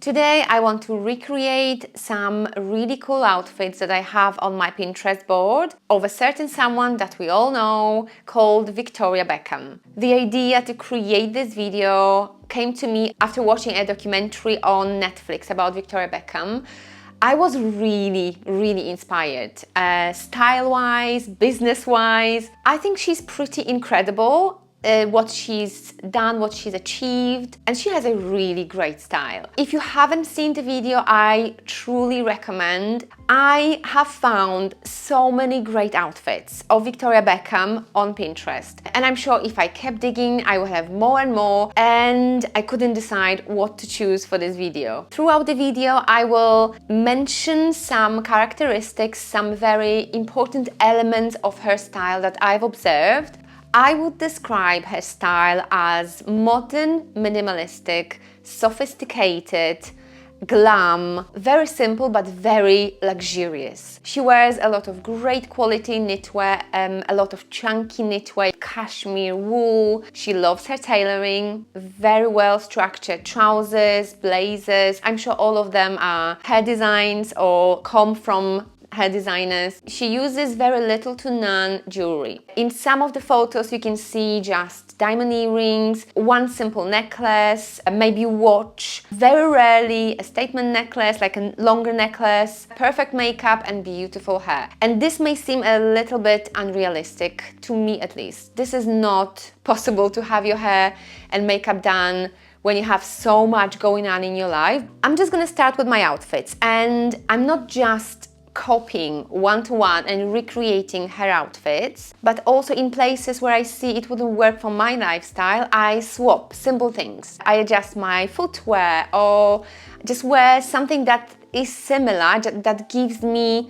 Today I want to recreate some really cool outfits that I have on my Pinterest board of a certain someone that we all know called Victoria Beckham. The idea to create this video came to me after watching a documentary on Netflix about Victoria Beckham. I was really inspired, style-wise, business-wise. I think she's pretty incredible. What she's done, what she's achieved, and she has a really great style. If you haven't seen the video, I truly recommend. I have found so many great outfits of Victoria Beckham on Pinterest, and I'm sure if I kept digging I will have more and more, and I couldn't decide what to choose for this video. Throughout the video I will mention some characteristics, some very important elements of her style that I've observed. I would describe her style as modern, minimalistic, sophisticated, glam, very simple but very luxurious. She wears a lot of great quality knitwear, a lot of chunky knitwear, cashmere, wool. She loves her tailoring, very well structured trousers, blazers. I'm sure all of them are her designs or come from her designers. She uses very little to none jewelry. In some of the photos you can see just diamond earrings, one simple necklace, maybe a watch, very rarely a statement necklace, like a longer necklace, perfect makeup and beautiful hair. And this may seem a little bit unrealistic, to me at least. This is not possible to have your hair and makeup done when you have so much going on in your life. I'm just gonna start with my outfits, and I'm not just copying one-to-one and recreating her outfits, but also in places where I see it wouldn't work for my lifestyle, I swap simple things. I adjust my footwear or just wear something that is similar, that gives me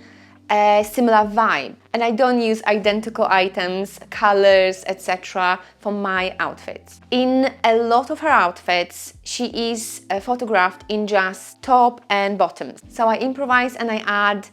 a similar vibe. And I don't use identical items, colors, etc. for my outfits. In a lot of her outfits, she is photographed in just top and bottoms. So I improvise and I add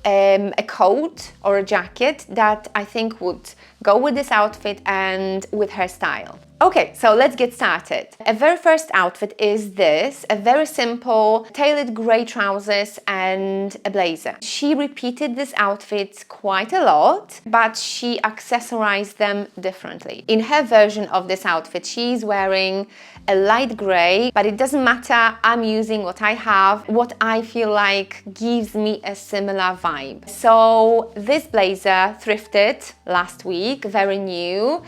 a coat or a jacket that I think would go with this outfit and with her style. Okay, so let's get started. A very first outfit is this, a very simple tailored grey trousers and a blazer. She repeated this outfit quite a lot, but she accessorized them differently. In her version of this outfit, she's wearing a light grey, but it doesn't matter, I'm using what I have, what I feel like gives me a similar vibe. So this blazer, thrifted last week, very new,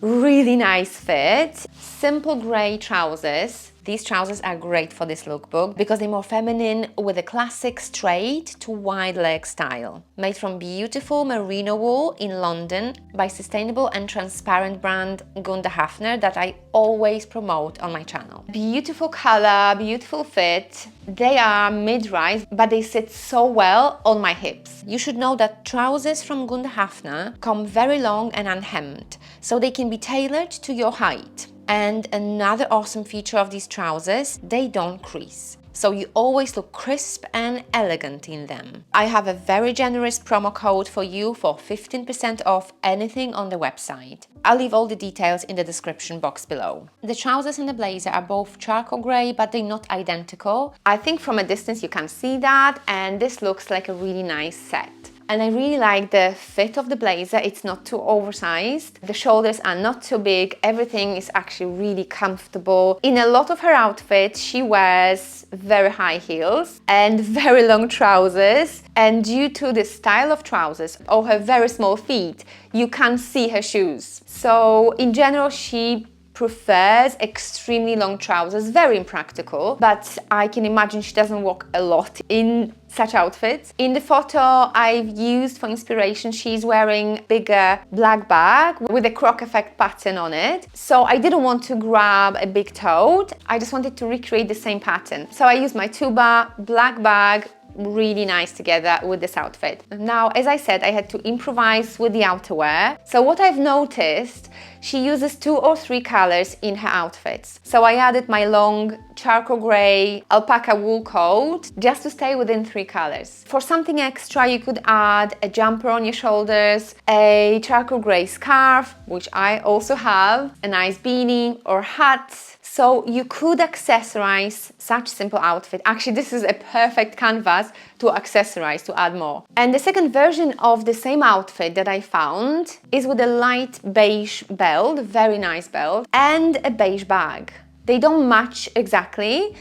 really nice fit, simple grey trousers. These trousers are great for this lookbook because they're more feminine with a classic straight to wide leg style. Made from beautiful merino wool in London by sustainable and transparent brand Gunda Hafner that I always promote on my channel. Beautiful color, beautiful fit. They are mid-rise, but they sit so well on my hips. You should know that trousers from Gunda Hafner come very long and unhemmed, so they can be tailored to your height. And another awesome feature of these trousers, they don't crease. So you always look crisp and elegant in them. I have a very generous promo code for you for 15% off anything on the website. I'll leave all the details in the description box below. The trousers and the blazer are both charcoal grey, but they're not identical. I think from a distance you can see that, and this looks like a really nice set. And I really like the fit of the blazer. It's not too oversized. The shoulders are not too big. Everything is actually really comfortable. In a lot of her outfits, she wears very high heels and very long trousers. And due to the style of trousers or her very small feet, you can't see her shoes. So in general, she prefers extremely long trousers, very impractical, but I can imagine she doesn't walk a lot in such outfits. In the photo I've used for inspiration, she's wearing a bigger black bag with a croc effect pattern on it. So I didn't want to grab a big tote, I just wanted to recreate the same pattern. So I used my tuba, black bag, really nice together with this outfit. Now, as I said, I had to improvise with the outerwear. So what I've noticed, she uses 2 or 3 colors in her outfits. So I added my long charcoal grey alpaca wool coat just to stay within 3 colors. For something extra, you could add a jumper on your shoulders, a charcoal grey scarf, which I also have, a nice beanie or hat, So you could accessorize such simple outfit. Actually, this is a perfect canvas to accessorize, to add more. And the second version of the same outfit that I found is with a light beige belt, very nice belt, and a beige bag. They don't match exactly,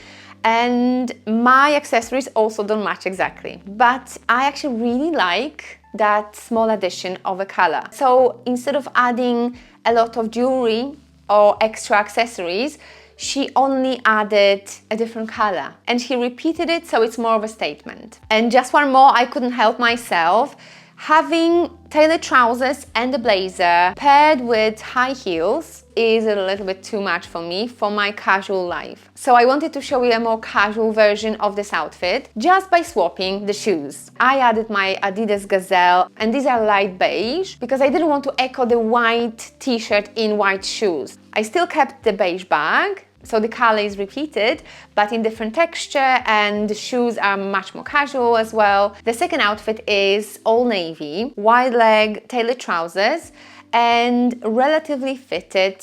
and my accessories also don't match exactly, but I actually really like that small addition of a color. So instead of adding a lot of jewelry or extra accessories, she only added a different color and she repeated it, so it's more of a statement. And just one more, I couldn't help myself. Having tailored trousers and a blazer paired with high heels is a little bit too much for me for my casual life. So I wanted to show you a more casual version of this outfit just by swapping the shoes. I added my Adidas Gazelle, and these are light beige because I didn't want to echo the white t-shirt in white shoes. I still kept the beige bag, so the color is repeated, but in different texture, and the shoes are much more casual as well. The second outfit is all navy, wide leg tailored trousers, and relatively fitted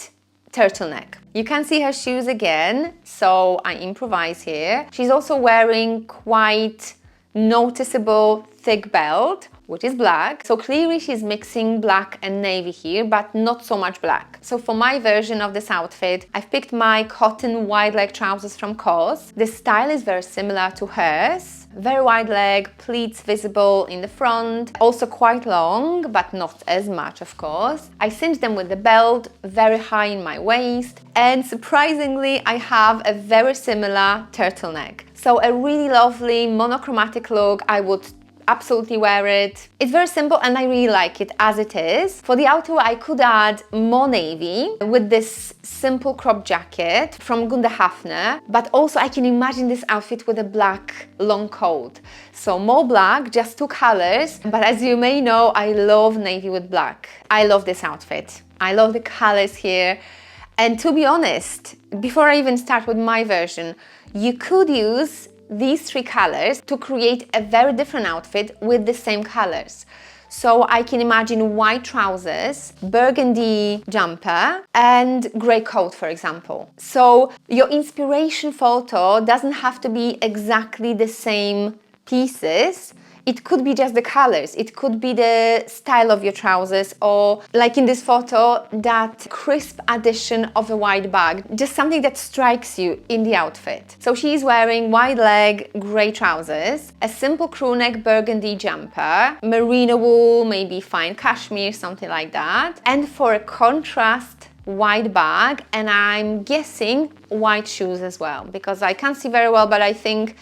turtleneck. You can see her shoes again, so I improvise here. She's also wearing quite noticeable thick belt, which is black. So clearly she's mixing black and navy here, but not so much black. So for my version of this outfit, I've picked my cotton wide leg trousers from COS. The style is very similar to hers. Very wide leg, pleats visible in the front, also quite long, but not as much, of course. I cinched them with the belt, very high in my waist, and surprisingly, I have a very similar turtleneck. So a really lovely monochromatic look. I would absolutely wear it. It's very simple and I really like it as it is. For the outerwear, I could add more navy with this simple crop jacket from Gunde Hafner, but also I can imagine this outfit with a black long coat. So more black, just two colors, but as you may know, I love navy with black. I love this outfit. I love the colors here. And to be honest, before I even start with my version, you could use these three colors to create a very different outfit with the same colors. So I can imagine white trousers, burgundy jumper, and grey coat, for example. So your inspiration photo doesn't have to be exactly the same pieces. It could be just the colors, it could be the style of your trousers, or like in this photo, that crisp addition of a white bag, just something that strikes you in the outfit. So she's wearing wide leg grey trousers, a simple crew neck burgundy jumper, merino wool, maybe fine cashmere, something like that. And for a contrast, white bag, and I'm guessing white shoes as well, because I can't see very well, but I think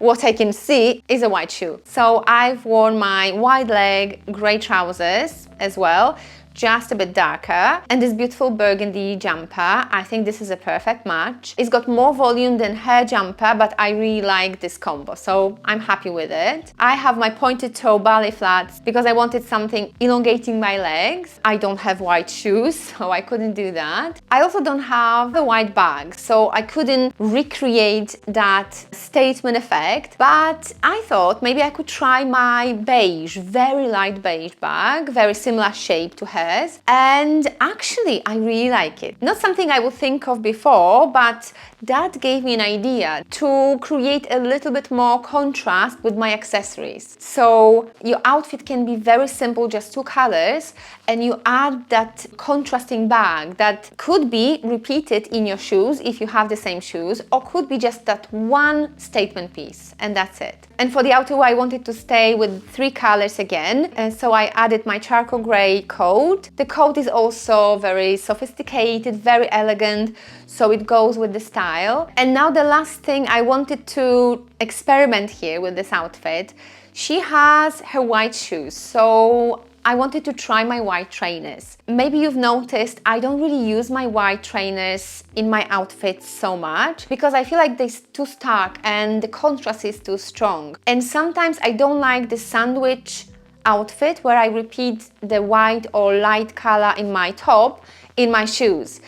what I can see is a white shoe. So I've worn my wide leg grey trousers as well, just a bit darker, and this beautiful burgundy jumper. I think this is a perfect match. It's got more volume than her jumper, but I really like this combo, so I'm happy with it. I have my pointed toe ballet flats because I wanted something elongating my legs. I don't have white shoes, so I couldn't do that. I also don't have a white bag, so I couldn't recreate that statement effect, but I thought maybe I could try my beige, very light beige bag, very similar shape to her. And actually I really like it. Not something I would think of before, but that gave me an idea to create a little bit more contrast with my accessories. So your outfit can be very simple, just two colors, and you add that contrasting bag that could be repeated in your shoes if you have the same shoes, or could be just that one statement piece, and that's it. And for the outerwear, I wanted to stay with three colors again, and so I added my charcoal grey coat. The coat is also very sophisticated, very elegant, so it goes with the style. And now the last thing, I wanted to experiment here with this outfit. She has her white shoes, so I wanted to try my white trainers. Maybe you've noticed I don't really use my white trainers in my outfits so much because I feel like they're too stark and the contrast is too strong. And sometimes I don't like the sandwich outfit where I repeat the white or light color in my top in my shoes.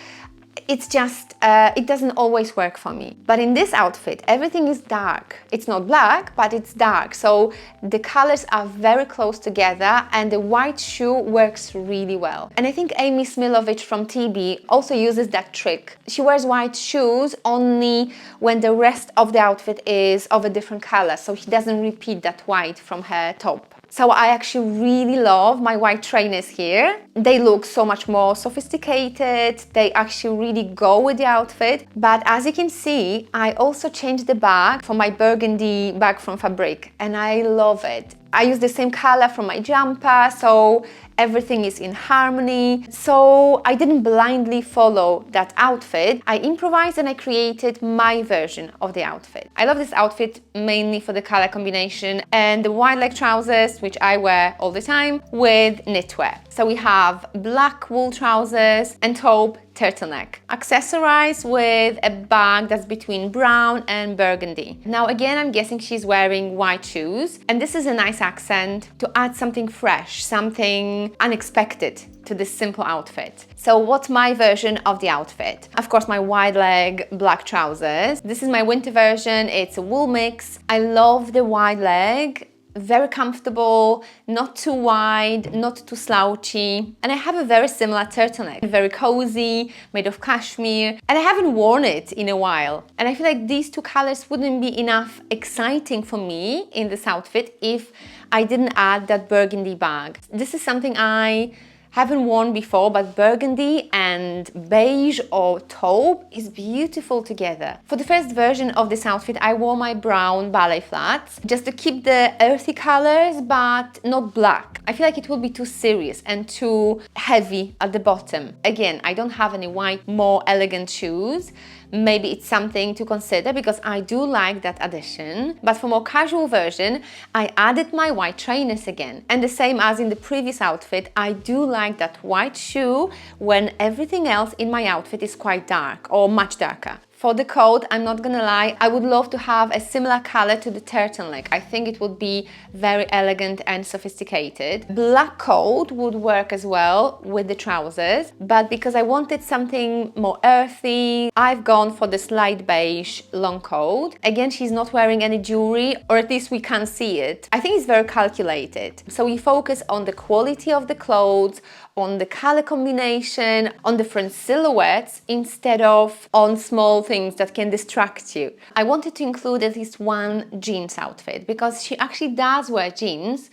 It's just it doesn't always work for me. But in this outfit, everything is dark. It's not black, but it's dark. So the colors are very close together and the white shoe works really well. And I think Amy Smilovich from TB also uses that trick. She wears white shoes only when the rest of the outfit is of a different color, so she doesn't repeat that white from her top. So I actually really love my white trainers here. They look so much more sophisticated. They actually really go with the outfit. But as you can see, I also changed the bag for my burgundy bag from Fabrique, and I love it. I use the same color from my jumper, so everything is in harmony. So I didn't blindly follow that outfit. I improvised and I created my version of the outfit. I love this outfit mainly for the color combination and the wide leg trousers, which I wear all the time, with knitwear. So we have black wool trousers and taupe turtleneck, accessorized with a bag that's between brown and burgundy. Now again, I'm guessing she's wearing white shoes, and this is a nice accent to add something fresh, something unexpected to this simple outfit. So what's my version of the outfit? Of course, my wide leg black trousers. This is my winter version. It's a wool mix. I love the wide leg. Very comfortable, not too wide, not too slouchy. And I have a very similar turtleneck, very cozy, made of cashmere, and I haven't worn it in a while. And I feel like these two colors wouldn't be enough exciting for me in this outfit if I didn't add that burgundy bag. This is something I haven't worn before, but burgundy and beige or taupe is beautiful together. For the first version of this outfit, I wore my brown ballet flats just to keep the earthy colors, but not black. I feel like it will be too serious and too heavy at the bottom. Again, I don't have any white, more elegant shoes. Maybe it's something to consider because I do like that addition. But for more casual version, I added my white trainers again. And the same as in the previous outfit, I do like that white shoe when everything else in my outfit is quite dark or much darker. For the coat, I'm not gonna lie, I would love to have a similar color to the turtleneck. I think it would be very elegant and sophisticated. Black coat would work as well with the trousers, but because I wanted something more earthy, I've gone for this light beige long coat. Again, she's not wearing any jewelry, or at least we can't see it. I think it's very calculated. So we focus on the quality of the clothes, on the color combination, on different silhouettes, instead of on small things that can distract you. I wanted to include at least one jeans outfit because she actually does wear jeans,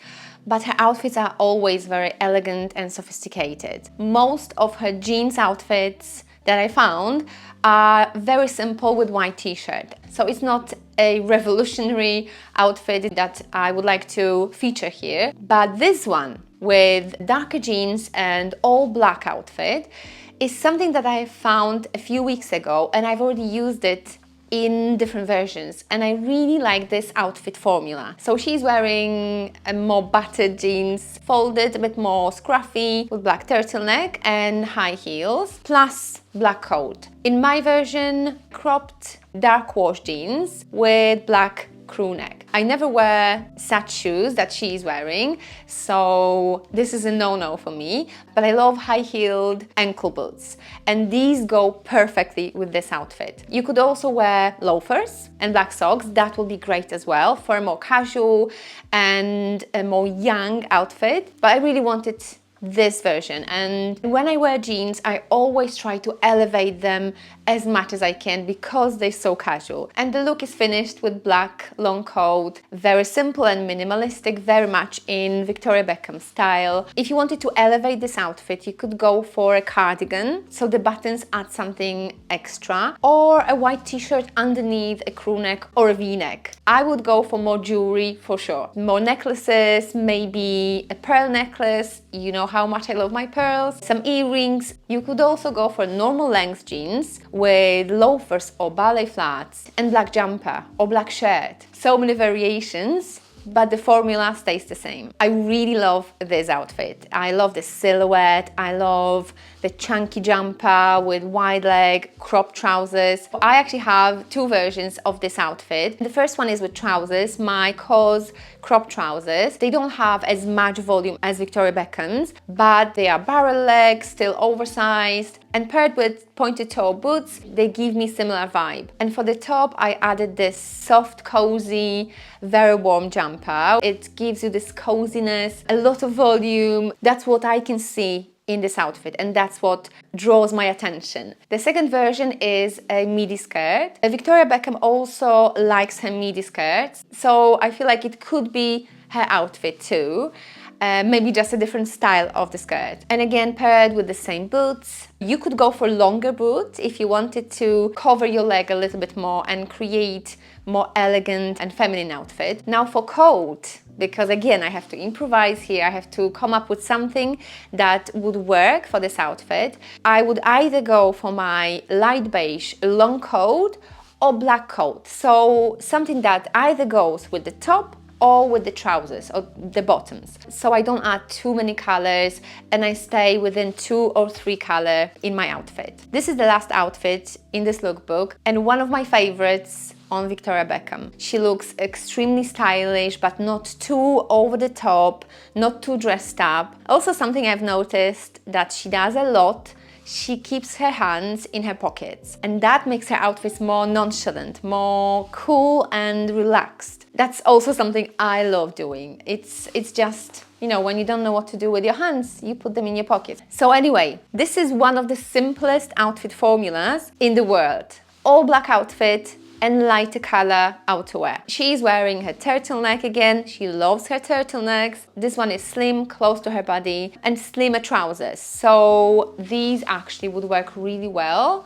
but her outfits are always very elegant and sophisticated. Most of her jeans outfits that I found are very simple with white t-shirt. So it's not a revolutionary outfit that I would like to feature here, but this one with darker jeans and all black outfit is something that I found a few weeks ago, and I've already used it in different versions, and I really like this outfit formula. So she's wearing a more battered jeans, folded, a bit more scruffy, with black turtleneck and high heels, plus black coat. In my version, cropped dark wash jeans with black crew neck. I never wear such shoes that she is wearing, so this is a no-no for me, but I love high-heeled ankle boots, and these go perfectly with this outfit. You could also wear loafers and black socks. That will be great as well for a more casual and a more young outfit, but I really wanted this version. And when I wear jeans, I always try to elevate them as much as I can because they're so casual. And the look is finished with black long coat, very simple and minimalistic, very much in Victoria Beckham style. If you wanted to elevate this outfit, you could go for a cardigan, so the buttons add something extra, or a white t-shirt underneath a crew neck or a v-neck. I would go for more jewelry for sure. More necklaces, maybe a pearl necklace. You know how much I love my pearls. Some earrings. You could also go for normal length jeans with loafers or ballet flats and black jumper or black shirt. So many variations, but the formula stays the same. I really love this outfit. I love the silhouette. I love the chunky jumper with wide leg crop trousers. I actually have two versions of this outfit. The first one is with trousers, my COS crop trousers. They don't have as much volume as Victoria Beckham's, but they are barrel leg, still oversized, And paired with pointed toe boots, they give me similar vibe. And for the top, I added this soft, cozy, very warm jumper. It gives you this coziness, a lot of volume. That's what I can see in this outfit, and that's what draws my attention. The second version is a midi skirt. Victoria Beckham also likes her midi skirts, so I feel like it could be her outfit too. Maybe just a different style of the skirt. And again, paired with the same boots. You could go for longer boots if you wanted to cover your leg a little bit more and create more elegant and feminine outfit. Now for coat, because again, I have to improvise here, I have to come up with something that would work for this outfit. I would either go for my light beige long coat or black coat. So something that either goes with the top or with the trousers or the bottoms. So I don't add too many colors and I stay within 2 or 3 colors in my outfit. This is the last outfit in this lookbook and one of my favorites on Victoria Beckham. She looks extremely stylish, but not too over the top, not too dressed up. Also something I've noticed that she does a lot, she keeps her hands in her pockets, and that makes her outfits more nonchalant, more cool and relaxed. That's also something I love doing. It's just, you know, when you don't know what to do with your hands, you put them in your pockets. So anyway, this is one of the simplest outfit formulas in the world. All black outfit and lighter color outerwear. She's wearing her turtleneck again. She loves her turtlenecks. This one is slim, close to her body, and slimmer trousers. So these actually would work really well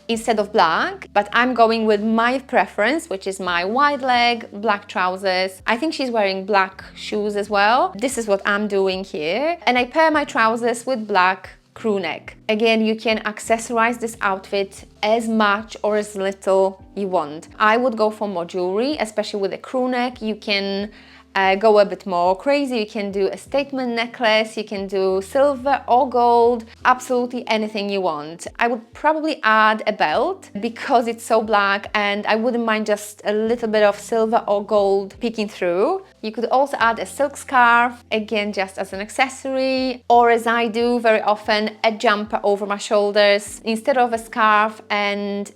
instead of black, but I'm going with my preference, which is my wide leg, black trousers. I think she's wearing black shoes as well. This is what I'm doing here. And I pair my trousers with black crew neck. Again, you can accessorize this outfit as much or as little you want. I would go for more jewelry, especially with a crew neck. You can go a bit more crazy. You can do a statement necklace, you can do silver or gold, absolutely anything you want. I would probably add a belt because it's so black, and I wouldn't mind just a little bit of silver or gold peeking through. You could also add a silk scarf, again just as an accessory, or as I do very often, a jumper over my shoulders instead of a scarf, and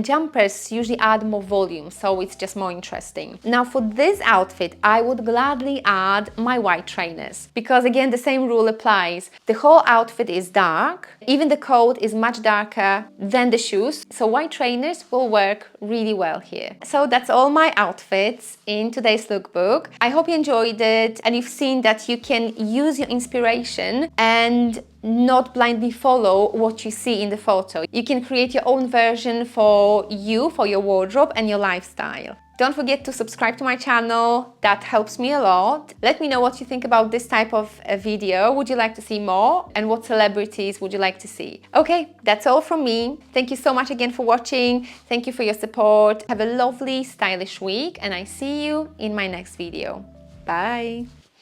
jumpers usually add more volume, so it's just more interesting. Now for this outfit, I would gladly add my white trainers because again, the same rule applies. The whole outfit is dark, even the coat is much darker than the shoes, so white trainers will work really well here. So that's all my outfits in today's lookbook. I hope you enjoyed it and you've seen that you can use your inspiration and not blindly follow what you see in the photo. You can create your own version for you, for your wardrobe and your lifestyle. Don't forget to subscribe to my channel, that helps me a lot. Let me know what you think about this type of video. Would you like to see more? And what celebrities would you like to see? Okay, that's all from me. Thank you so much again for watching. Thank you for your support. Have a lovely, stylish week and I see you in my next video. Bye!